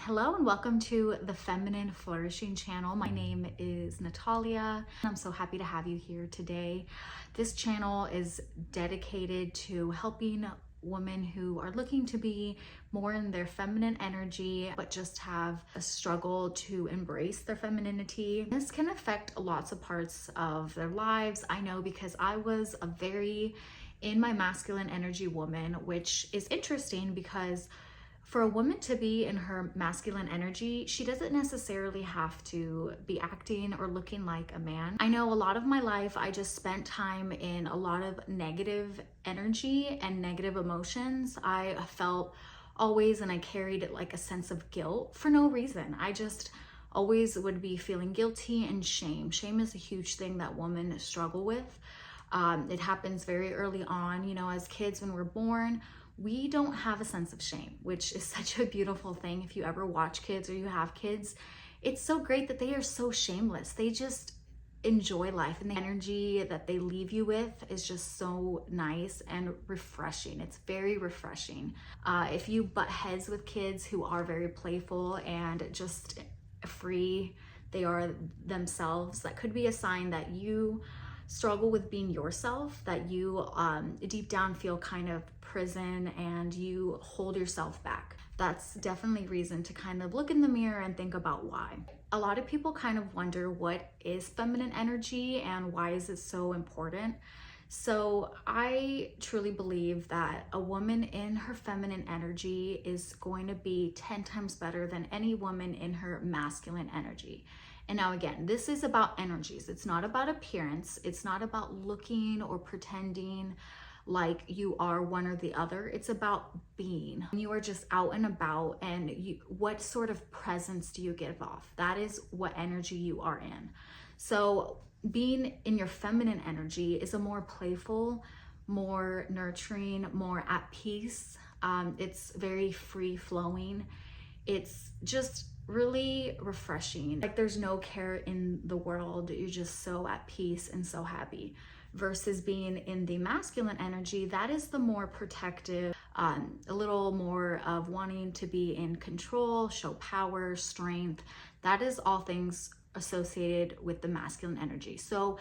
Hello and welcome to the Feminine Flourishing channel. My name is Natalia. I'm so happy to have you here today. This channel is dedicated to helping women who are looking to be more in their feminine energy, but just have a struggle to embrace their femininity. This can affect lots of parts of their lives. I know because I was a very in my masculine energy woman, which is interesting because for a woman to be in her masculine energy, she doesn't necessarily have to be acting or looking like a man. I know a lot of my life, I just spent time in a lot of negative energy and negative emotions. I felt always, and I carried like a sense of guilt for no reason. I just always would be feeling guilty and shame. Shame is a huge thing that women struggle with. It happens very early on, as kids when we're born. We don't have a sense of shame, which is such a beautiful thing. If you ever watch kids or you have kids, it's so great that they are so shameless. They just enjoy life, and the energy that they leave you with is just so nice and refreshing. It's very refreshing. If you butt heads with kids who are very playful and just free, they are themselves, that could be a sign that you struggle with being yourself, that you deep down feel kind of prison and you hold yourself back. That's definitely reason to kind of look in the mirror and think about why. A lot of people kind of wonder, what is feminine energy and why is it so important? So I truly believe that a woman in her feminine energy is going to be 10 times better than any woman in her masculine energy. And now again, this is about energies. It's not about appearance. It's not about looking or pretending like you are one or the other. It's about being. You are just out and about, and what sort of presence do you give off? That is what energy you are in. So being in your feminine energy is a more playful, more nurturing, more at peace. It's very free flowing. It's just really refreshing. Like there's no care in the world. You're just so at peace and so happy. Versus being in the masculine energy, that is the more protective, a little more of wanting to be in control, show power, strength. That is all things associated with the masculine energy. So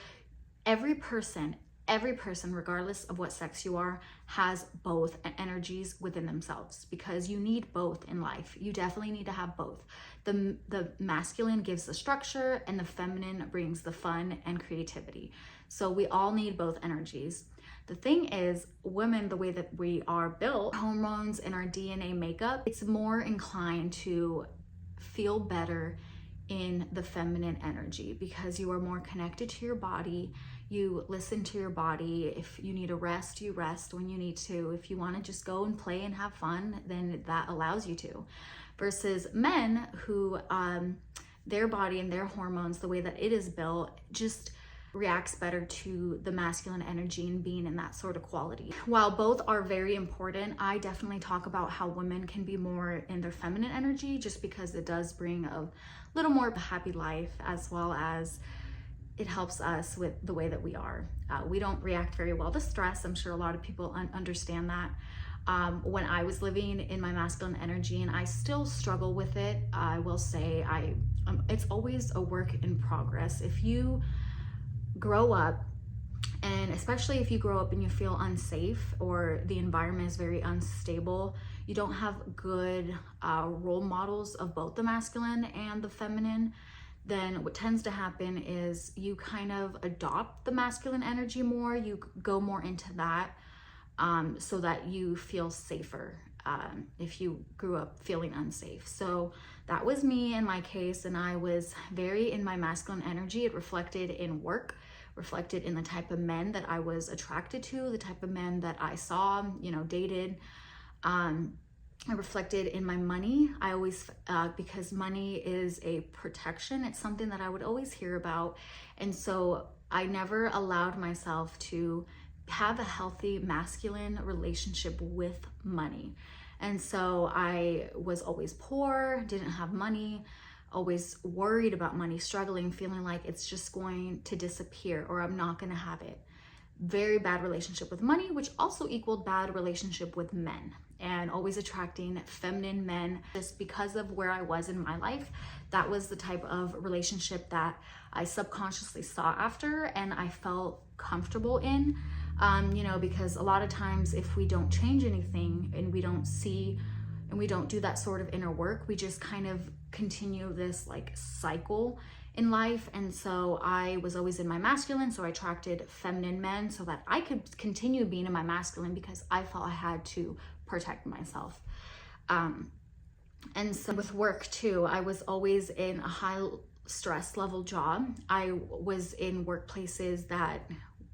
every person, regardless of what sex you are, has both energies within themselves, because you need both in life. You definitely need to have both. The masculine gives the structure and the feminine brings the fun and creativity. So we all need both energies. The thing is, women, the way that we are built, hormones and our DNA makeup, it's more inclined to feel better in the feminine energy because you are more connected to your body. You listen to your body. If you need a rest, you rest when you need to. If you want to just go and play and have fun, then that allows you to. Versus men who their body and their hormones, the way that it is built, just reacts better to the masculine energy and being in that sort of quality. While both are very important, I definitely talk about how women can be more in their feminine energy, just because it does bring a little more happy life, as well as it helps us with the way that we are. We don't react very well to stress. I'm sure a lot of people understand that. When I was living in my masculine energy, and I still struggle with it, I will say it's always a work in progress. If you grow up, and especially if you grow up and you feel unsafe or the environment is very unstable, you don't have good role models of both the masculine and the feminine, then what tends to happen is you kind of adopt the masculine energy more. You go more into that so that you feel safer if you grew up feeling unsafe. So that was me in my case, and I was very in my masculine energy. It reflected in work, reflected in the type of men that I was attracted to, the type of men that I saw, dated. I reflected in my money. I always, because money is a protection, it's something that I would always hear about. And so I never allowed myself to have a healthy masculine relationship with money. And so I was always poor, didn't have money, always worried about money, struggling, feeling like it's just going to disappear or I'm not going to have it. Very bad relationship with money, which also equaled bad relationship with men. and always attracting feminine men. Just because of where I was in my life, that was the type of relationship that I subconsciously sought after and I felt comfortable in. Because a lot of times if we don't change anything and we don't see and we don't do that sort of inner work, we just kind of continue this like cycle in life. And so I was always in my masculine, so I attracted feminine men so that I could continue being in my masculine because I felt I had to protect myself. And so with work too, I was always in a high stress level job. I was in workplaces that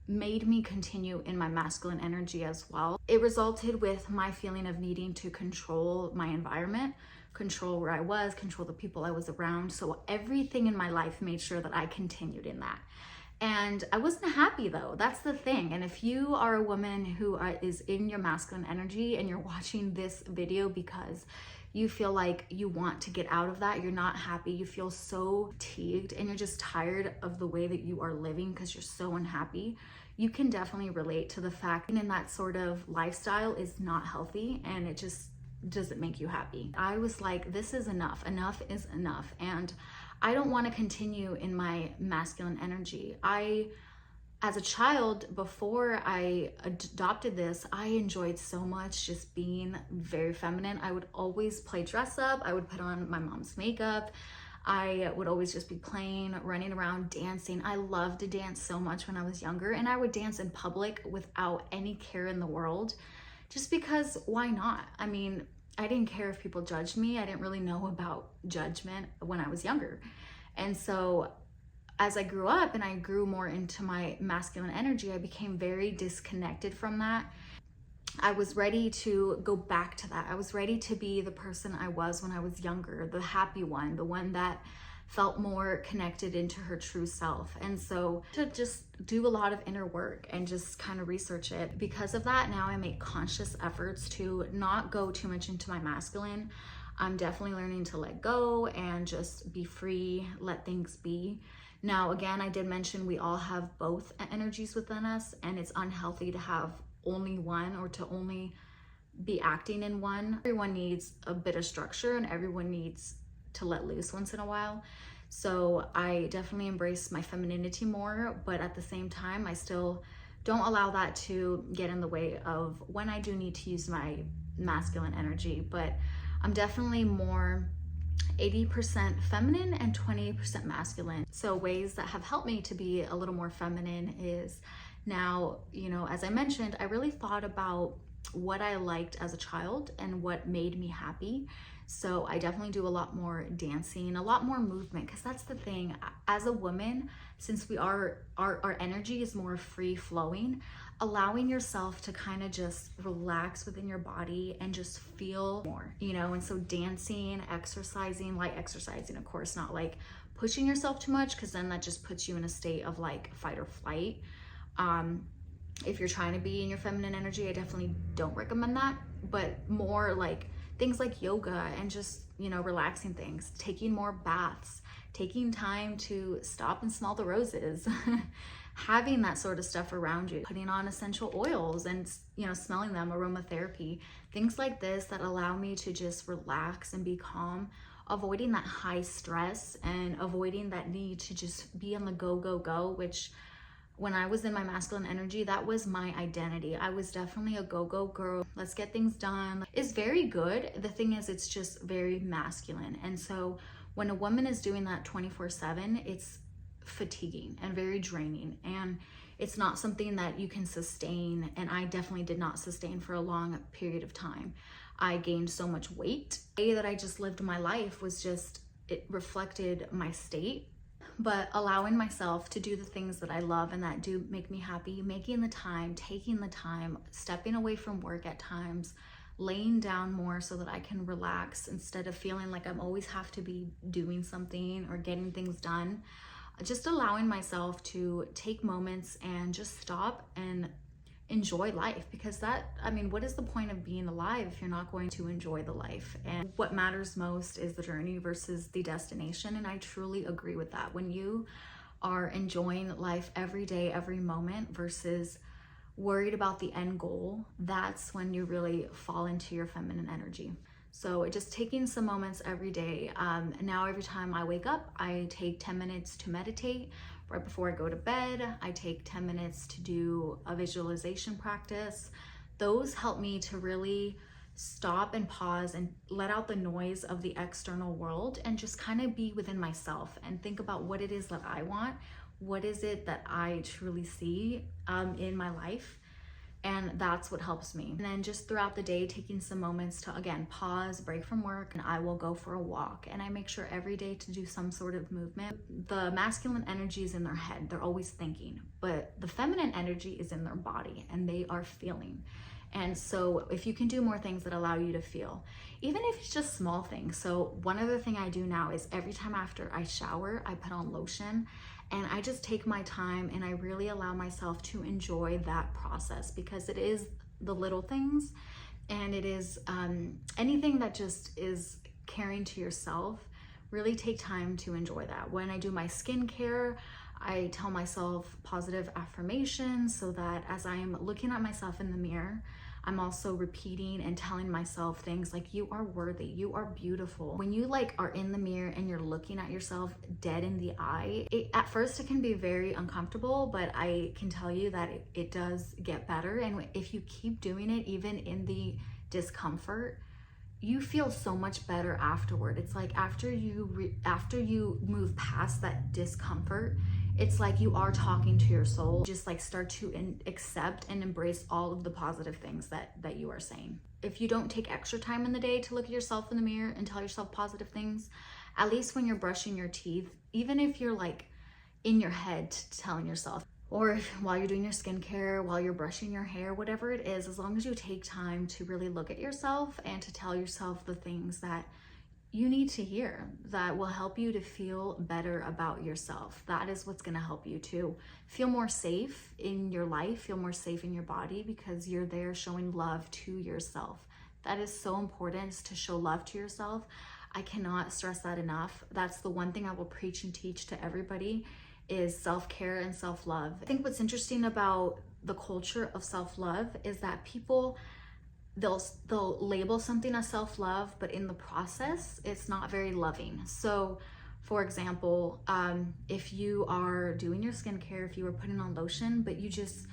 made me continue in my masculine energy as well. It resulted with my feeling of needing to control my environment, control where I was, control the people I was around. So everything in my life made sure that I continued in that. And I wasn't happy though. That's the thing. And if you are a woman who is in your masculine energy and you're watching this video because you feel like you want to get out of that, you're not happy, you feel so fatigued, and you're just tired of the way that you are living because you're so unhappy, you can definitely relate to the fact that in that sort of lifestyle is not healthy and it just doesn't make you happy. I was like, this is enough. Enough is enough. And I don't want to continue in my masculine energy. As a child, before I adopted this, I enjoyed so much just being very feminine. I would always play dress up. I would put on my mom's makeup. I would always just be playing, running around, dancing. I loved to dance so much when I was younger, and I would dance in public without any care in the world, just because why not? I mean, I didn't care if people judged me. I didn't really know about judgment when I was younger. And so as I grew up and I grew more into my masculine energy, I became very disconnected from that. I was ready to go back to that. I was ready to be the person I was when I was younger, the happy one, the one that felt more connected into her true self. And so to just do a lot of inner work and just kind of research it. Because of that, now I make conscious efforts to not go too much into my masculine. I'm definitely learning to let go and just be free, let things be. Now, again, I did mention we all have both energies within us, and it's unhealthy to have only one or to only be acting in one. Everyone needs a bit of structure and everyone needs to let loose once in a while. So I definitely embrace my femininity more, but at the same time, I still don't allow that to get in the way of when I do need to use my masculine energy. But I'm definitely more 80% feminine and 20% masculine. So ways that have helped me to be a little more feminine is now, as I mentioned, I really thought about what I liked as a child and what made me happy. So I definitely do a lot more dancing, a lot more movement, because that's the thing. As a woman, since our energy is more free flowing, allowing yourself to kind of just relax within your body and just feel more, and so dancing, exercising, light exercising, of course, not like pushing yourself too much, because then that just puts you in a state of like fight or flight. If you're trying to be in your feminine energy, I definitely don't recommend that, but more like things like yoga and just, relaxing things, taking more baths, taking time to stop and smell the roses, having that sort of stuff around you, putting on essential oils and, smelling them, aromatherapy, things like this that allow me to just relax and be calm, avoiding that high stress and avoiding that need to just be on the go, go, go, which when I was in my masculine energy, that was my identity. I was definitely a go-go girl. Let's get things done. It's very good. The thing is, it's just very masculine. And so when a woman is doing that 24/7, it's fatiguing and very draining. And it's not something that you can sustain. And I definitely did not sustain for a long period of time. I gained so much weight. The way that I just lived my life was just, it reflected my state. But allowing myself to do the things that I love and that do make me happy, making the time, taking the time, stepping away from work at times, laying down more so that I can relax instead of feeling like I'm always have to be doing something or getting things done. Just allowing myself to take moments and just stop and enjoy life, because what is the point of being alive if you're not going to enjoy the life? And what matters most is the journey versus the destination. And I truly agree with that. When you are enjoying life every day, every moment versus worried about the end goal, that's when you really fall into your feminine energy. So just taking some moments every day. Now every time I wake up, I take 10 minutes to meditate. Right before I go to bed, I take 10 minutes to do a visualization practice. Those help me to really stop and pause and let out the noise of the external world and just kind of be within myself and think about what it is that I want. What is it that I truly see in my life? And that's what helps me. And then just throughout the day, taking some moments to, again, pause, break from work, and I will go for a walk. And I make sure every day to do some sort of movement. The masculine energy is in their head. They're always thinking. But the feminine energy is in their body, and they are feeling. And so if you can do more things that allow you to feel, even if it's just small things. So one other thing I do now is every time after I shower, I put on lotion. And I just take my time and I really allow myself to enjoy that process, because it is the little things, and it is anything that just is caring to yourself. Really take time to enjoy that. When I do my skincare, I tell myself positive affirmations so that as I'm looking at myself in the mirror, I'm also repeating and telling myself things like, you are worthy, you are beautiful. When you are in the mirror and you're looking at yourself dead in the eye, at first it can be very uncomfortable, but I can tell you that it does get better. And if you keep doing it, even in the discomfort, you feel so much better afterward. It's like after you move past that discomfort, it's like you are talking to your soul. Just start to accept and embrace all of the positive things that you are saying. If you don't take extra time in the day to look at yourself in the mirror and tell yourself positive things, at least when you're brushing your teeth, even if you're in your head telling yourself, or while you're doing your skincare, while you're brushing your hair, whatever it is, as long as you take time to really look at yourself and to tell yourself the things that you need to hear that will help you to feel better about yourself. That is what's going to help you to feel more safe in your life, feel more safe in your body, because you're there showing love to yourself. That is so important, to show love to yourself. I cannot stress that enough. That's the one thing I will preach and teach to everybody, is self-care and self-love. I think what's interesting about the culture of self-love is that people, they'll label something as self-love, but in the process, it's not very loving. So for example, if you are doing your skincare, if you are putting on lotion, but you just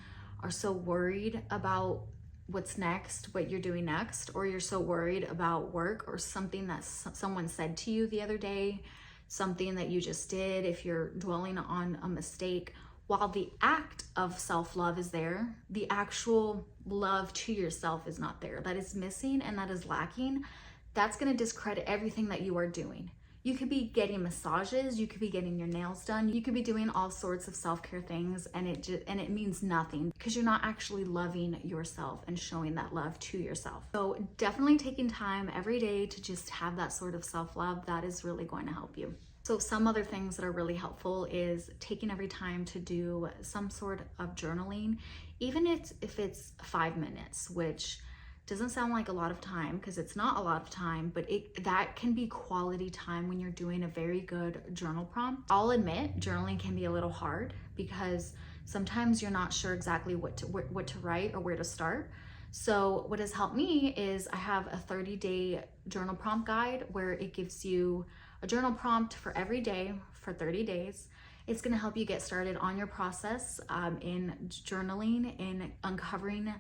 are so worried about what's next, what you're doing next, or you're so worried about work or something that someone said to you the other day, something that you just did, if you're dwelling on a mistake, while the act of self-love is there, the actual love to yourself is not there. That is missing and that is lacking. That's going to discredit everything that you are doing. You could be getting massages, you could be getting your nails done, you could be doing all sorts of self-care things, and it means nothing, because you're not actually loving yourself and showing that love to yourself. So definitely taking time every day to just have that sort of self-love, that is really going to help you. So some other things that are really helpful is taking every time to do some sort of journaling, even if it's 5 minutes, which doesn't sound like a lot of time, because it's not a lot of time, but that can be quality time when you're doing a very good journal prompt. I'll admit journaling can be a little hard, because sometimes you're not sure exactly what to write or where to start. So what has helped me is I have a 30-day journal prompt guide where it gives you a journal prompt for every day for 30 days. It's going to help you get started on your process in journaling, in uncovering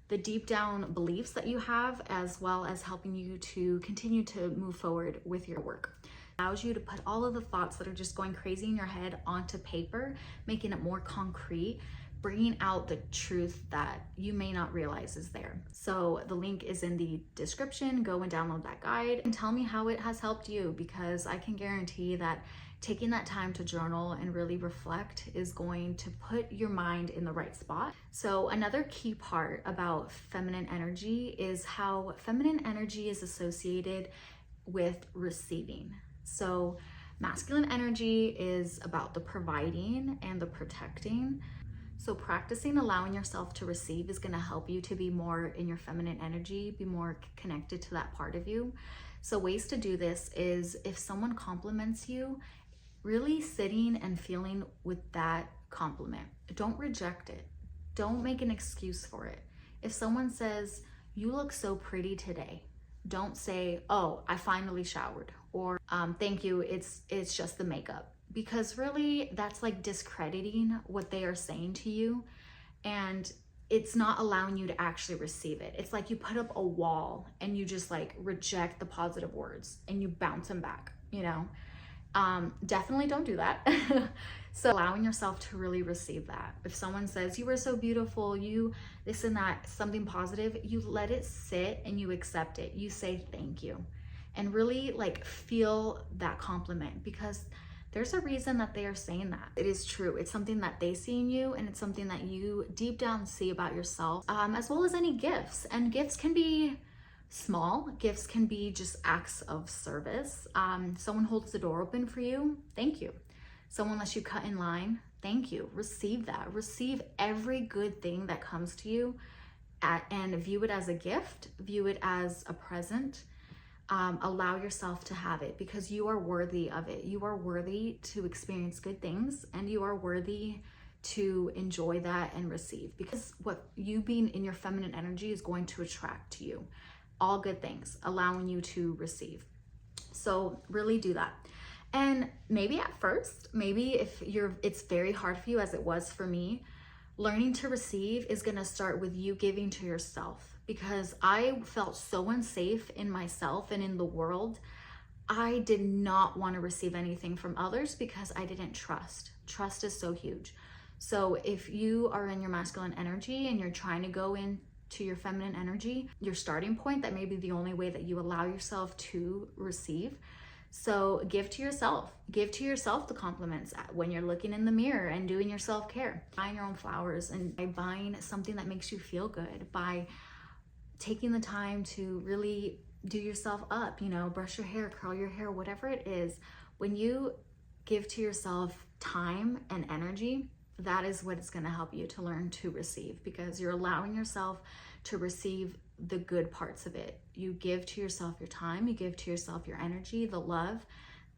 the deep down beliefs that you have, as well as helping you to continue to move forward with your work. It allows you to put all of the thoughts that are just going crazy in your head onto paper, making it more concrete, bringing out the truth that you may not realize is there. So the link is in the description. Go and download that guide and tell me how it has helped you, because I can guarantee that taking that time to journal and really reflect is going to put your mind in the right spot. So another key part about feminine energy is how feminine energy is associated with receiving. So masculine energy is about the providing and the protecting. So practicing allowing yourself to receive is going to help you to be more in your feminine energy, be more connected to that part of you. So ways to do this is, if someone compliments you, really sitting and feeling with that compliment. Don't reject it. Don't make an excuse for it. If someone says, you look so pretty today, don't say, oh, I finally showered, or thank you, it's just the makeup. Because really, that's like discrediting what they are saying to you, and it's not allowing you to actually receive it. It's like you put up a wall and you just like reject the positive words and you bounce them back, you know? Definitely don't do that. So allowing yourself to really receive that. If someone says you were so beautiful, you this and that, something positive, you let it sit and you accept it. You say thank you and really like feel that compliment, because there's a reason that they are saying that. It is true. It's something that they see in you, and it's something that you deep down see about yourself, as well as any gifts. And gifts can be small. Gifts can be just acts of service. Someone holds the door open for you, thank you. Someone lets you cut in line, thank you. Receive that. Receive every good thing that comes to you, and view it as a gift, view it as a present. Allow yourself to have it, because you are worthy of it. You are worthy to experience good things, and you are worthy to enjoy that and receive, because what you being in your feminine energy is going to attract to you all good things, allowing you to receive. So really do that. And maybe at first, maybe if it's very hard for you, as it was for me, learning to receive is going to start with you giving to yourself, because I felt so unsafe in myself and in the world. I did not want to receive anything from others because I didn't trust. Trust is so huge. So if you are in your masculine energy and you're trying to go into your feminine energy, your starting point, that may be the only way that you allow yourself to receive. So give to yourself. Give to yourself the compliments when you're looking in the mirror and doing your self-care. Buying your own flowers, and by buying something that makes you feel good, by taking the time to really do yourself up, you know, brush your hair, curl your hair, whatever it is. When you give to yourself time and energy, that is what is going to help you to learn to receive, because you're allowing yourself to receive the good parts of it. You give to yourself your time, you give to yourself your energy, the love.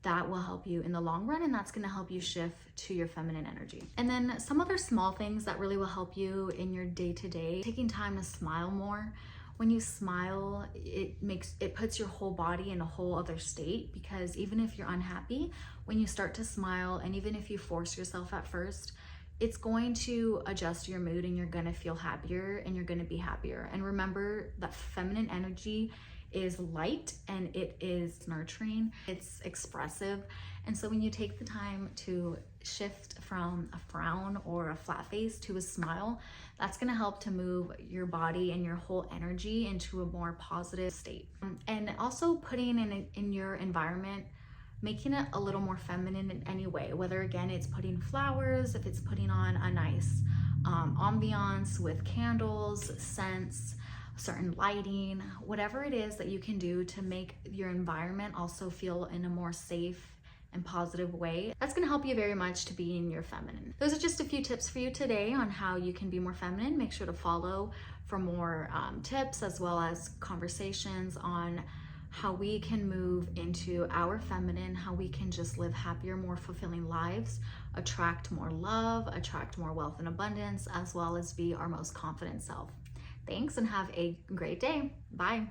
That will help you in the long run, and that's going to help you shift to your feminine energy. And then some other small things that really will help you in your day-to-day, taking time to smile more. When you smile, it puts your whole body in a whole other state, because even if you're unhappy, when you start to smile, and even if you force yourself at first, it's going to adjust your mood, and you're going to feel happier, and you're going to be happier. And remember that feminine energy is light, and it is nurturing, it's expressive. And so when you take the time to shift from a frown or a flat face to a smile, that's going to help to move your body and your whole energy into a more positive state. And also putting in your environment, making it a little more feminine in any way, whether again it's putting flowers, if it's putting on a nice ambiance with candles, scents, certain lighting, whatever it is that you can do to make your environment also feel in a more safe and positive way. That's going to help you very much to be in your feminine. Those are just a few tips for you today on how you can be more feminine. Make sure to follow for more tips, as well as conversations on how we can move into our feminine, how we can just live happier, more fulfilling lives, attract more love, attract more wealth and abundance, as well as be our most confident self. Thanks, and have a great day. Bye.